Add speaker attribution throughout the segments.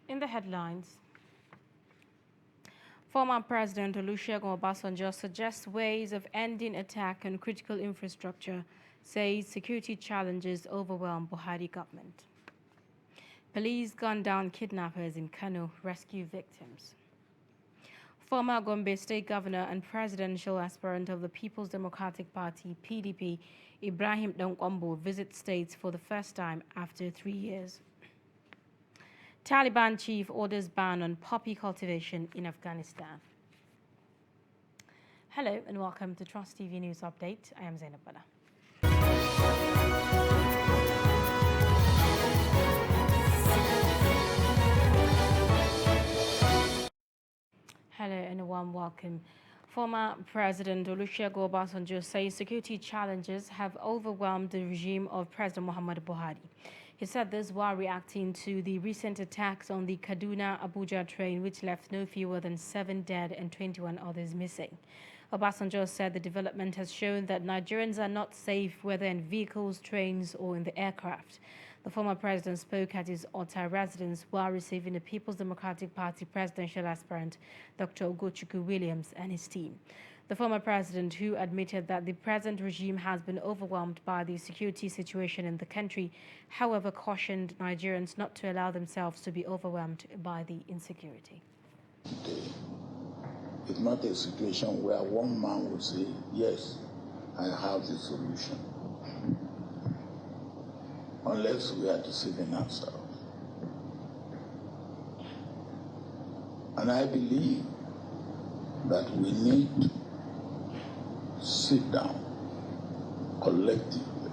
Speaker 1: In the headlines, former President Olusegun Obasanjo suggests ways of ending attack on critical infrastructure, says security challenges overwhelm Buhari government. Police gun down kidnappers in Kano, rescue victims. Former Gombe State Governor and presidential aspirant of the People's Democratic Party, PDP, Ibrahim Dankwambo visits states for the first time after 3 years. Taliban chief orders ban on poppy cultivation in Afghanistan. Hello and welcome to Trust TV News Update. I am Zainab Bala. Hello and a warm welcome. Former President Olusegun Obasanjo says security challenges have overwhelmed the regime of President Muhammadu Buhari. He said this while reacting to the recent attacks on the Kaduna-Abuja train, which left no fewer than 7 dead and 21 others missing. Obasanjo said the development has shown that Nigerians are not safe, whether in vehicles, trains, or in the aircraft. The former president spoke at his Ota residence while receiving the People's Democratic Party presidential aspirant, Dr. Ugochukwu Williams, and his team. The former president, who admitted that the present regime has been overwhelmed by the security situation in the country, however, cautioned Nigerians not to allow themselves to be overwhelmed by the insecurity.
Speaker 2: It's not a situation where one man will say, yes, I have the solution, unless we are deceiving ourselves. And I believe that we need to sit down collectively,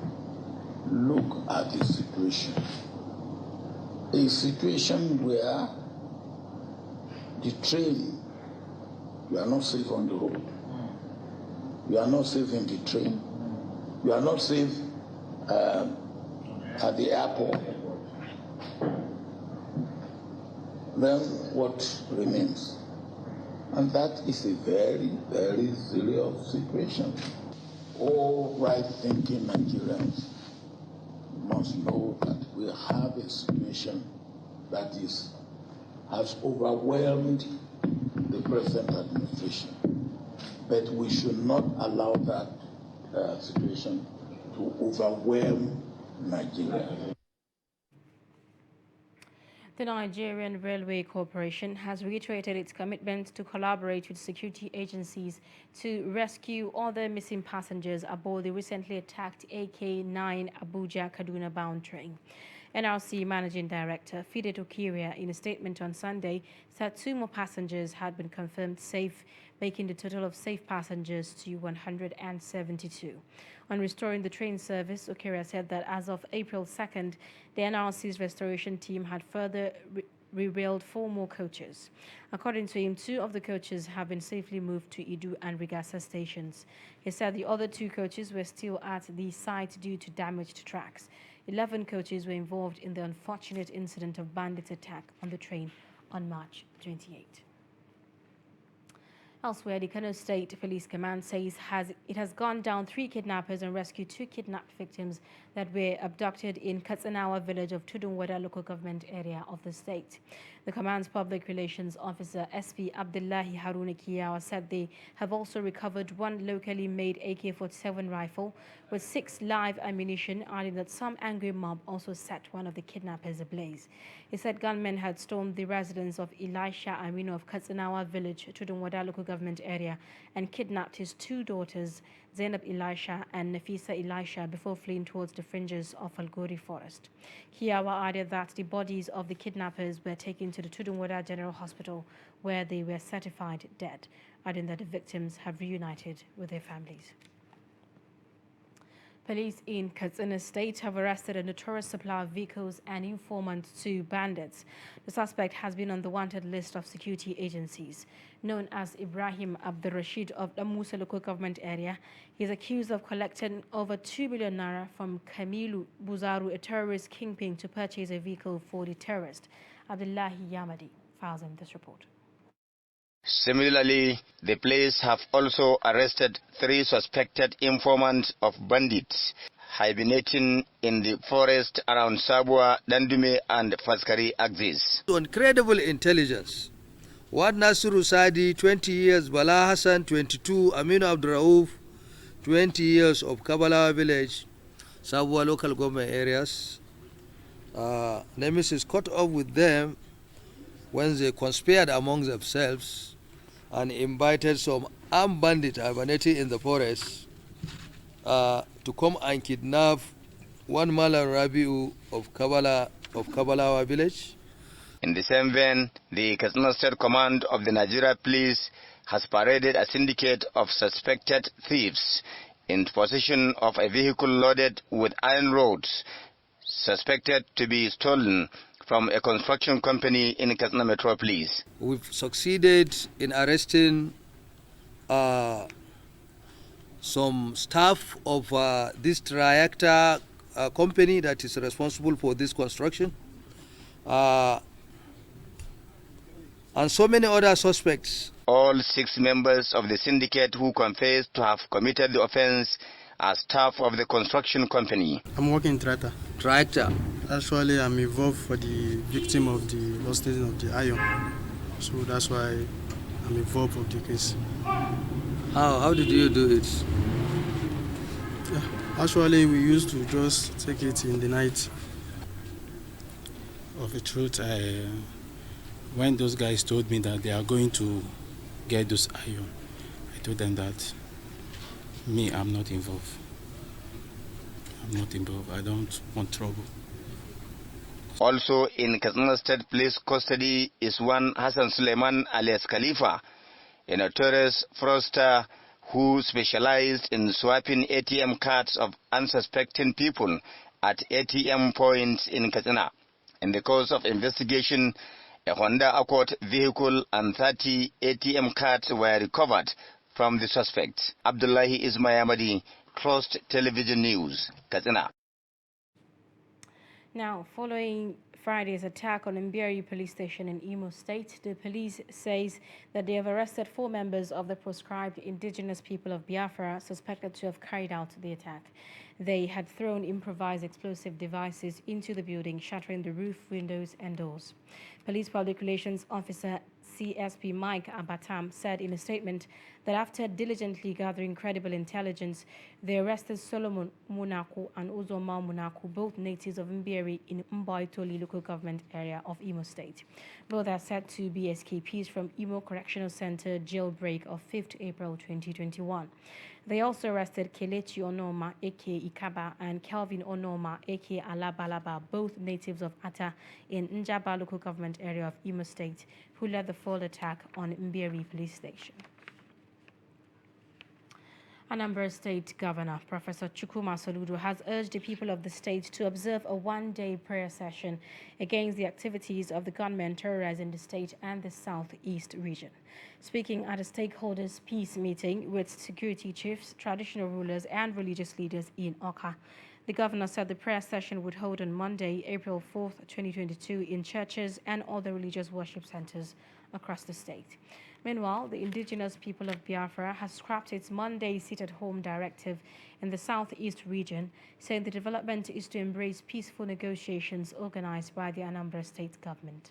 Speaker 2: look at the situation. A situation where the train, you are not safe on the road, you are not safe in the train, you are not safe at the airport, then what remains? And that is a very, very serious situation. All right-thinking Nigerians must know that we have a situation that has overwhelmed the present administration. But we should not allow that situation to overwhelm Nigeria.
Speaker 1: The Nigerian Railway Corporation has reiterated its commitment to collaborate with security agencies to rescue other missing passengers aboard the recently attacked AK-9 Abuja-Kaduna bound train. NRC Managing Director Fide Okiria, in a statement on Sunday, said 2 more passengers had been confirmed safe, making the total of safe passengers to 172. On restoring the train service, Okiria said that as of April 2nd, the NRC's restoration team had further rebuilt 4 more coaches. According to him, 2 of the coaches have been safely moved to Idu and Rigasa stations. He said the other 2 coaches were still at the site due to damaged tracks. 11 coaches were involved in the unfortunate incident of bandits' attack on the train on March 28. Elsewhere, the Kano State Police Command says it has gone down 3 kidnappers and rescued 2 kidnapped victims that were abducted in Katsinawa village of Tudunwada local government area of the state. The command's public relations officer, SP Abdullahi Haruna Kiyawa, said they have also recovered 1 locally made AK-47 rifle with 6 live ammunition, adding that some angry mob also set one of the kidnappers ablaze. He said gunmen had stormed the residence of Elisha Aminu of Katsinawa village, Tudunwada local government area, and kidnapped his 2 daughters, Zainab Elisha and Nafisa Elisha, before fleeing towards the fringes of Algori forest. Kiyawa added that the bodies of the kidnappers were taken to the Tudunwada General Hospital, where they were certified dead, adding that the victims have reunited with their families. Police in Katsina State have arrested a notorious supplier of vehicles and informant to bandits. The suspect has been on the wanted list of security agencies. Known as Ibrahim Abdurrashid of the Musa local government area, he is accused of collecting over 2 million naira from Kamilu Buzaru, a terrorist kingpin, to purchase a vehicle for the terrorist. Abdullahi Yamadi files in this report.
Speaker 3: Similarly, the police have also arrested 3 suspected informants of bandits hibernating in the forest around Sabwa, Dandume and Faskari axis.
Speaker 4: On credible intelligence, one Nasiru Sadi, 20 years, Bala Hassan, 22, Aminu Abdurrauf, 20 years of Kabalawa village, Sabwa local government areas. Nemesis caught up with them when they conspired among themselves and invited some armed bandits hibernating in the forest to come and kidnap one Malam Rabiu of Kabalawa village.
Speaker 3: In the same vein, the Katsina State Command of the Nigeria Police has paraded a syndicate of suspected thieves in possession of a vehicle loaded with iron rods, suspected to be stolen from a construction company in Katsina Metropolis.
Speaker 4: We've succeeded in arresting some staff of this Triacta company that is responsible for this construction, and so many other suspects.
Speaker 3: All 6 members of the syndicate who confessed to have committed the offense are staff of the construction company.
Speaker 5: I'm working in Tractor.
Speaker 4: Tractor.
Speaker 5: Actually, I'm involved for the victim of the lost of the iron. So that's why I'm involved with the case.
Speaker 4: How did you do it?
Speaker 5: Yeah. Actually, we used to just take it in the night.
Speaker 6: Of the truth, when those guys told me that they are going to get those iron, I told them that I'm not involved. I'm not involved. I don't want trouble.
Speaker 3: Also in Katsina State Police custody is one Hassan Suleiman alias Khalifa, a notorious fraudster who specialized in swapping ATM cards of unsuspecting people at ATM points in Katsina. In the course of investigation, a Honda Accord vehicle and 30 ATM cards were recovered from the suspect. Abdullahi Ismayamadi, Closed Television News, Katsina.
Speaker 1: Now, following Friday's attack on Mbiari police station in Imo State, the police says that they have arrested 4 members of the proscribed indigenous people of Biafra suspected to have carried out the attack. They had thrown improvised explosive devices into the building, shattering the roof, windows, and doors. Police Public Relations Officer CSP Mike Abatam said in a statement that after diligently gathering credible intelligence, they arrested Solomon Munaku and Uzoma Munaku, both natives of Mbieri in Mboitoli local government area of Imo State. Both are said to be escapees from Imo Correctional Center jailbreak of 5th April 2021. They also arrested Kelechi Onoma, a.k. Ikaba, and Kelvin Onoma, a.k. Alabalaba, both natives of Ata in Njaba local government area of Imo State, who led the failed attack on Mbieri police station. Anambra State Governor Professor Chukwuma Soludo has urged the people of the state to observe a one-day prayer session against the activities of the gunmen terrorizing the state and the southeast region. Speaking at a stakeholders' peace meeting with security chiefs, traditional rulers, and religious leaders in Oka, the governor said the prayer session would hold on Monday, April 4th, 2022, in churches and other religious worship centers across the state. Meanwhile, the indigenous people of Biafra has scrapped its Monday sit-at-home directive in the southeast region, saying the development is to embrace peaceful negotiations organized by the Anambra State government.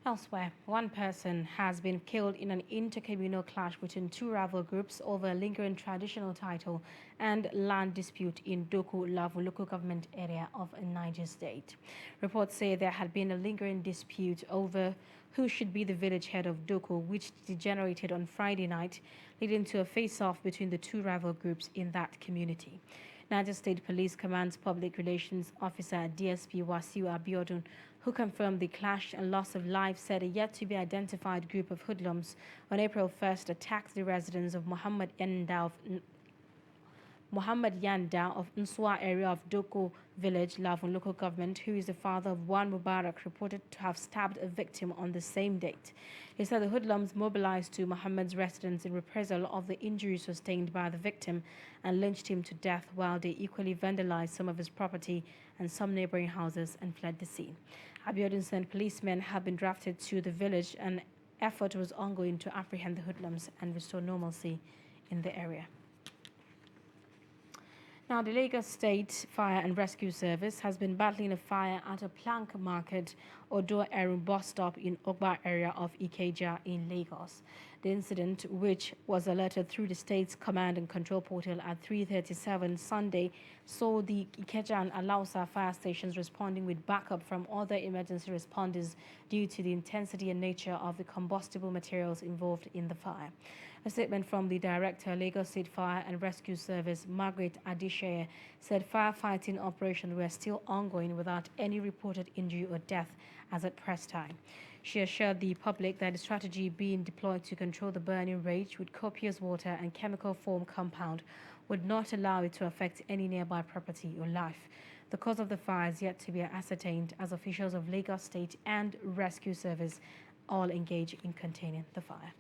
Speaker 1: Elsewhere, one person has been killed in an intercommunal clash between 2 rival groups over a lingering traditional title and land dispute in Doku Lavu local government area of Niger State. Reports say there had been a lingering dispute over who should be the village head of Doku, which degenerated on Friday night, leading to a face-off between the 2 rival groups in that community. Niger State Police Command's Public Relations Officer DSP Wasiu Abiodun, who confirmed the clash and loss of life, said a yet-to-be-identified group of hoodlums on April 1st attacked the residence of Muhammad Endau Muhammad Yanda of Nswa area of Doko village, Lavon local government, who is the father of one Mubarak, reported to have stabbed a victim on the same date. He said the hoodlums mobilized to Muhammad's residence in reprisal of the injuries sustained by the victim and lynched him to death, while they equally vandalized some of his property and some neighboring houses and fled the scene. Abiodun said policemen have been drafted to the village and effort was ongoing to apprehend the hoodlums and restore normalcy in the area. Now, the Lagos State Fire and Rescue Service has been battling a fire at a plank market Odo Erun bus stop in Ogba area of Ikeja in Lagos. The incident, which was alerted through the state's command and control portal at 3:37 Sunday, saw the Ikeja and Alausa fire stations responding with backup from other emergency responders due to the intensity and nature of the combustible materials involved in the fire. A statement from the Director, Lagos State Fire and Rescue Service, Margaret Adisheye, said firefighting operations were still ongoing without any reported injury or death as at press time. She assured the public that the strategy being deployed to control the burning rage with copious water and chemical foam compound would not allow it to affect any nearby property or life. The cause of the fire is yet to be ascertained as officials of Lagos State and Rescue Service all engage in containing the fire.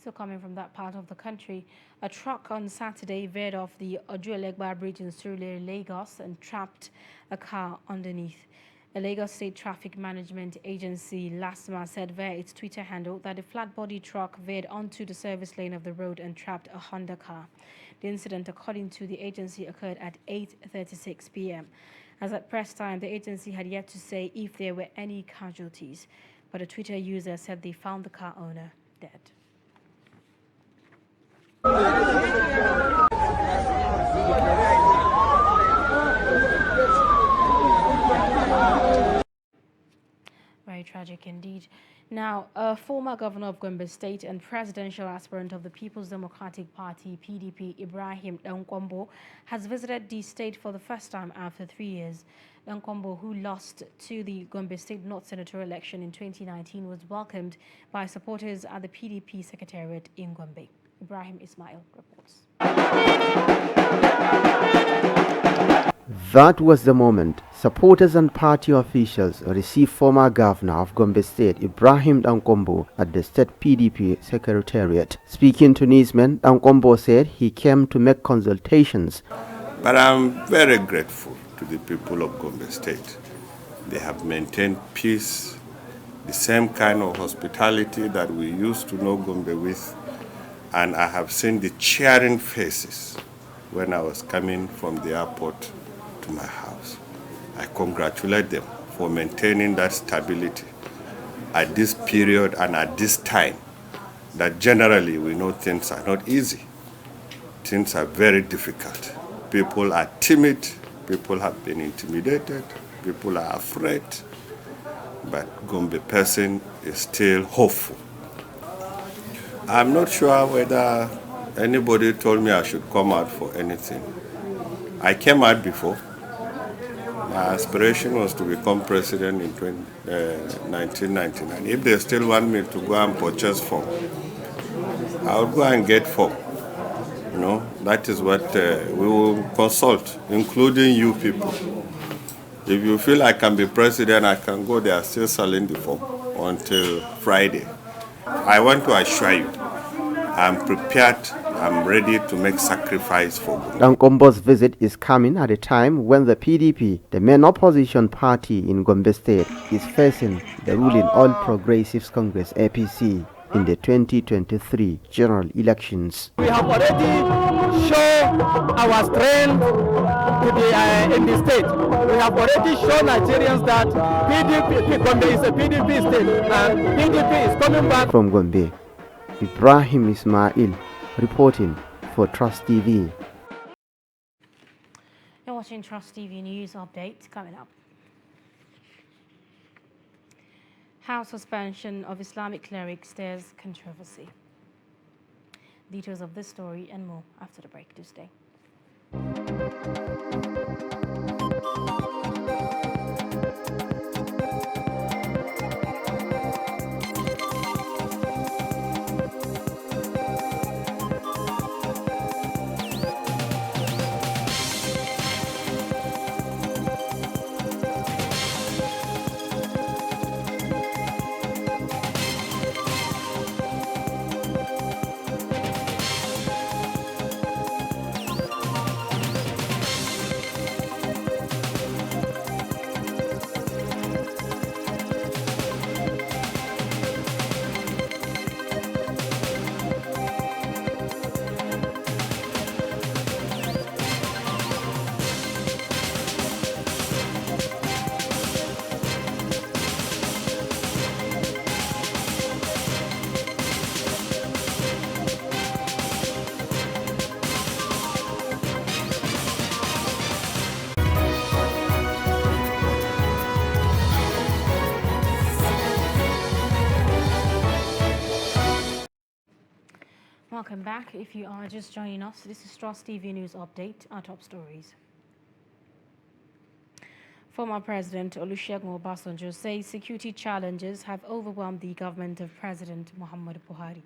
Speaker 1: So coming from that part of the country, a truck on Saturday veered off the Ojuelegba Bridge in Surulere, Lagos, and trapped a car underneath. A Lagos State Traffic Management Agency, LASTMA, said via its Twitter handle that the flat-body truck veered onto the service lane of the road and trapped a Honda car. The incident, according to the agency, occurred at 8:36 p.m. As at press time, the agency had yet to say if there were any casualties, but a Twitter user said they found the car owner dead. Very tragic indeed. Now, a former governor of Gombe State and presidential aspirant of the People's Democratic Party, PDP, Ibrahim Dankwambo, has visited the state for the first time after 3 years. Dankwambo, who lost to the Gombe State North senatorial election in 2019, was welcomed by supporters at the PDP secretariat in Gombe. Ibrahim Ismail reports.
Speaker 7: That was the moment supporters and party officials received former governor of Gombe State, Ibrahim Dankwambo, at the state PDP secretariat. Speaking to newsmen, Dankwambo said he came to make consultations.
Speaker 8: But I'm very grateful to the people of Gombe State. They have maintained peace, the same kind of hospitality that we used to know Gombe with, and I have seen the cheering faces when I was coming from the airport to my house. I congratulate them for maintaining that stability at this period and at this time that generally we know things are not easy. Things are very difficult. People are timid, people have been intimidated, people are afraid, but Gombe person is still hopeful. I'm not sure whether anybody told me I should come out for anything. I came out before. My aspiration was to become president in 1999. If they still want me to go and purchase form, I'll go and get form. You know, that is what we will consult, including you people. If you feel I can be president, I can go there, still selling the form until Friday. I want to assure you, I'm prepared, I'm ready to make sacrifice for you.
Speaker 7: Dankwambo's visit is coming at a time when the PDP, the main opposition party in Gombe State, is facing the ruling All Progressives Congress APC in the 2023 general elections.
Speaker 9: We have already shown our strength in the state. We have already shown Nigerians that Gombe is a PDP state and PDP is coming back.
Speaker 7: From Gombe, Ibrahim Ismail reporting for Trust TV.
Speaker 1: You're watching Trust TV News Update coming up. House suspension of Islamic cleric stirs controversy. Details of this story and more after the break. Do stay. Welcome back. If you are just joining us, this is Trust TV News Update, our top stories. Former President Olusegun Obasanjo says security challenges have overwhelmed the government of President Muhammadu Buhari.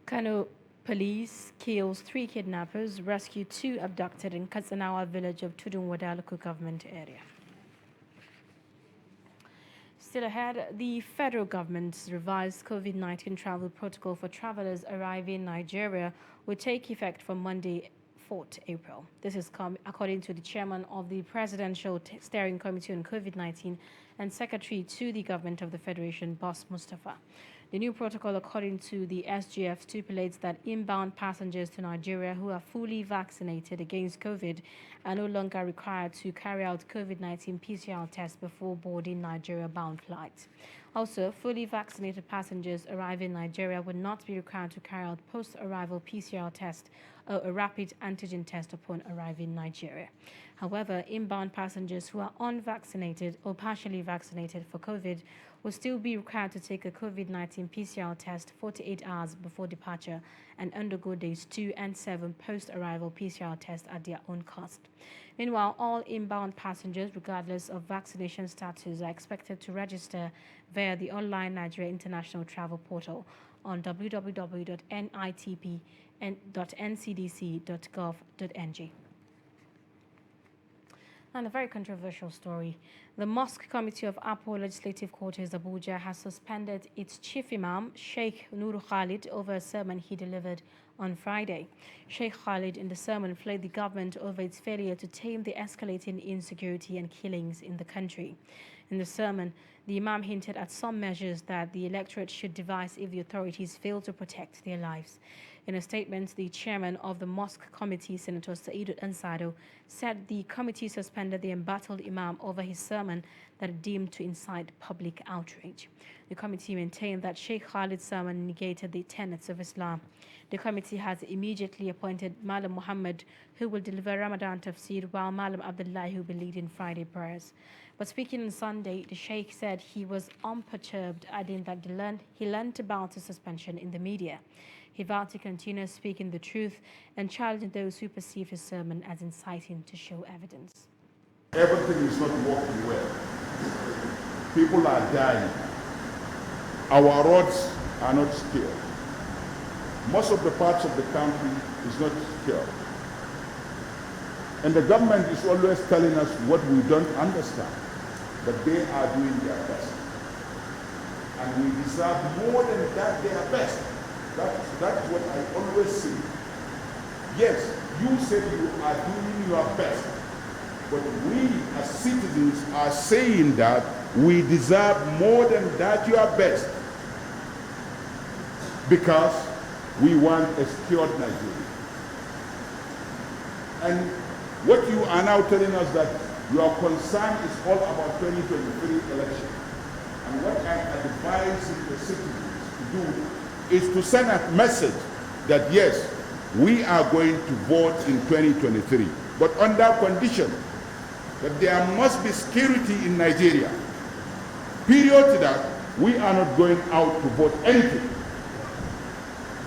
Speaker 1: Kano police kills 3 kidnappers, rescue 2 abducted in Katsinawa village of Tudunwada local government area. Still ahead, the federal government's revised COVID-19 travel protocol for travelers arriving in Nigeria will take effect from Monday, 4th April. This is according to the chairman of the Presidential Steering Committee on COVID-19 and secretary to the government of the Federation, Boss Mustafa. The new protocol, according to the SGF, stipulates that inbound passengers to Nigeria who are fully vaccinated against COVID are no longer required to carry out COVID-19 PCR tests before boarding Nigeria-bound flights. Also, fully vaccinated passengers arriving in Nigeria would not be required to carry out post-arrival PCR test or a rapid antigen test upon arriving in Nigeria. However, inbound passengers who are unvaccinated or partially vaccinated for COVID will still be required to take a COVID-19 PCR test 48 hours before departure and undergo days 2 and 7 post-arrival PCR tests at their own cost. Meanwhile, all inbound passengers, regardless of vaccination status, are expected to register via the online Nigeria International Travel Portal on www.nitp.ncdc.gov.ng. And a very controversial story. The Mosque Committee of Apo Legislative Quarters, Abuja, has suspended its chief imam, Sheikh Nur Khalid, over a sermon he delivered on Friday. Sheikh Khalid, in the sermon, flagged the government over its failure to tame the escalating insecurity and killings in the country. In the sermon, the imam hinted at some measures that the electorate should devise if the authorities fail to protect their lives. In a statement, the chairman of the Mosque Committee, Senator Sa'idu Ansado, said the committee suspended the embattled imam over his sermon that it deemed to incite public outrage. The committee maintained that Sheikh Khalid's sermon negated the tenets of Islam. The committee has immediately appointed Malam Muhammad, who will deliver Ramadan tafsir, while Malam Abdullahi will be leading Friday prayers. But speaking on Sunday, the Sheikh said he was unperturbed, adding that he learned about the suspension in the media. He vowed to continue speaking the truth and challenging those who perceive his sermon as inciting to show evidence.
Speaker 10: Everything is not working well. People are dying. Our roads are not secure. Most of the parts of the country is not secure. And the government is always telling us what we don't understand, but they are doing their best. And we deserve more than that, their best. That's what I always say. Yes, you said you are doing your best, but we as citizens are saying that we deserve more than that, your best, because we want a secured Nigeria. And what you are now telling us that your concern is all about 2023 election. And what I'm advising the citizens to do is to send a message that yes, we are going to vote in 2023, but under condition that there must be security in Nigeria. Period to that, we are not going out to vote anything.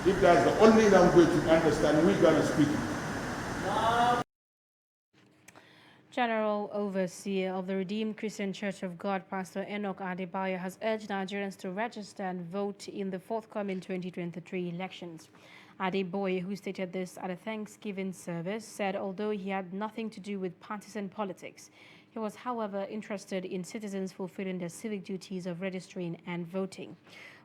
Speaker 10: If that's the only language you understand, we're going to speak it.
Speaker 1: General Overseer of the Redeemed Christian Church of God, Pastor Enoch Adebayo, has urged Nigerians to register and vote in the forthcoming 2023 elections. Adebayo, who stated this at a Thanksgiving service, said although he had nothing to do with partisan politics, he was, however, interested in citizens fulfilling their civic duties of registering and voting.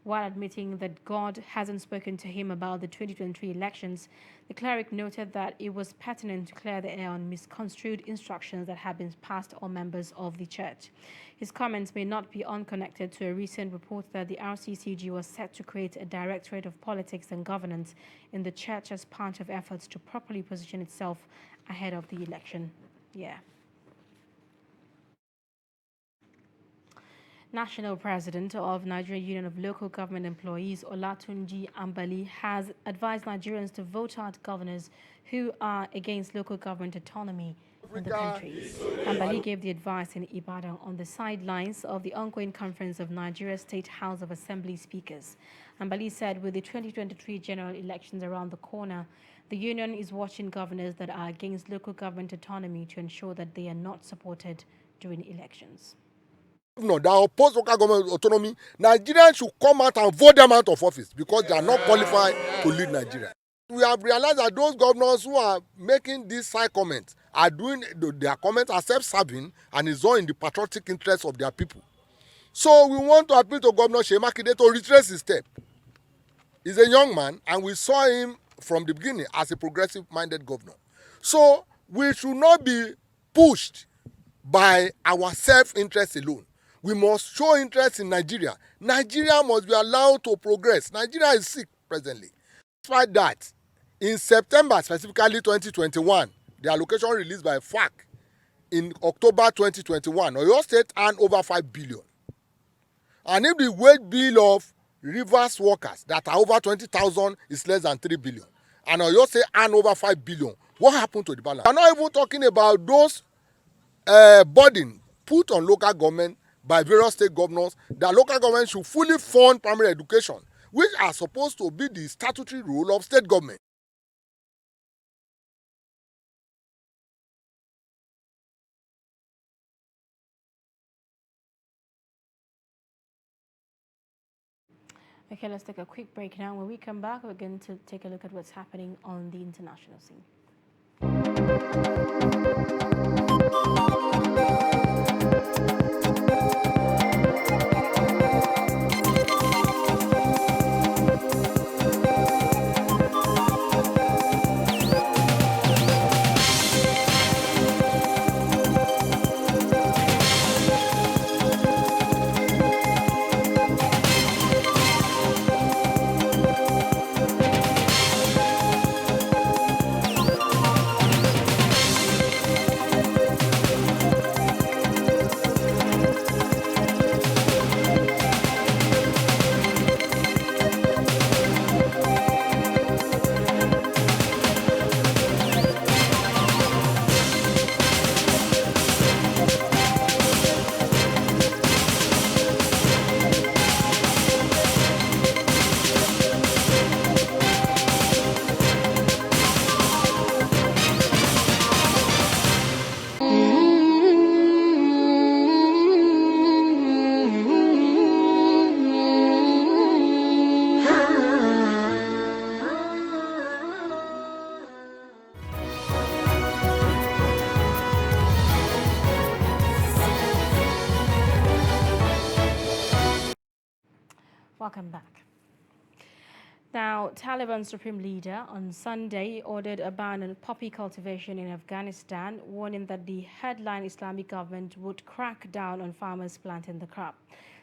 Speaker 1: While admitting that God hasn't spoken to him about the 2023 elections, the cleric noted that it was pertinent to clear the air on misconstrued instructions that had been passed on members of the church. His comments may not be unconnected to a recent report that the RCCG was set to create a Directorate of Politics and Governance in the church as part of efforts to properly position itself ahead of the election. National President of Nigerian Union of Local Government Employees, Olatunji Ambali, has advised Nigerians to vote out governors who are against local government autonomy in the country. Ambali gave the advice in Ibadan on the sidelines of the ongoing conference of Nigeria State House of Assembly Speakers. Ambali said with the 2023 general elections around the corner, the union is watching governors that are against local government autonomy to ensure that they are not supported during elections.
Speaker 11: That oppose local government autonomy, Nigerians should come out and vote them out of office because they are not qualified to lead Nigeria. We have realized that those governors who are making these side comments are doing their comments are self-serving and is all in the patriotic interest of their people. So we want to appeal to Governor Seyi Makinde to retrace his step. He's a young man and we saw him from the beginning as a progressive-minded governor. So we should not be pushed by our self-interest alone. We must show interest in Nigeria. Nigeria must be allowed to progress. Nigeria is sick presently. Despite that, in September, specifically 2021, the allocation released by FAC in October 2021, Oyo State earned over 5 billion. And if the wage bill of Rivers workers that are over 20,000 is less than 3 billion, and Oyo State earned over 5 billion, what happened to the balance? We're not even talking about those burden put on local government by various state governors that local government should fully fund primary education, which are supposed to be the statutory role of state government.
Speaker 1: Okay, let's take a quick break now. When we come back, we're going to take a look at what's happening on the international scene. Welcome back. Now, Taliban Supreme Leader on Sunday ordered a ban on poppy cultivation in Afghanistan, warning that the headline Islamic government would crack down on farmers planting the crop.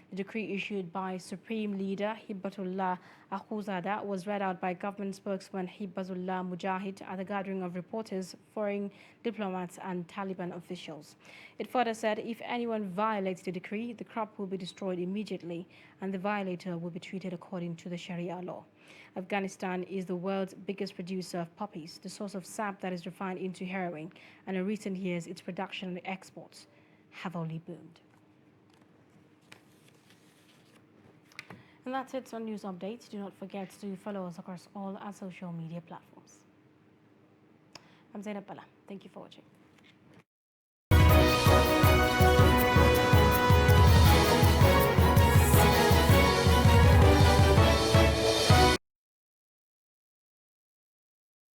Speaker 1: The decree issued by Supreme Leader Hibbatullah Akhundzada was read out by government spokesman Hibbatullah Mujahid at a gathering of reporters, foreign diplomats and Taliban officials. It further said if anyone violates the decree, the crop will be destroyed immediately and the violator will be treated according to the Sharia law. Afghanistan is the world's biggest producer of poppies, the source of sap that is refined into heroin, and in recent years its production and exports have only boomed. And that's it on News Updates. Do not forget to follow us across all our social media platforms. I'm Zainab Bala. Thank you for watching.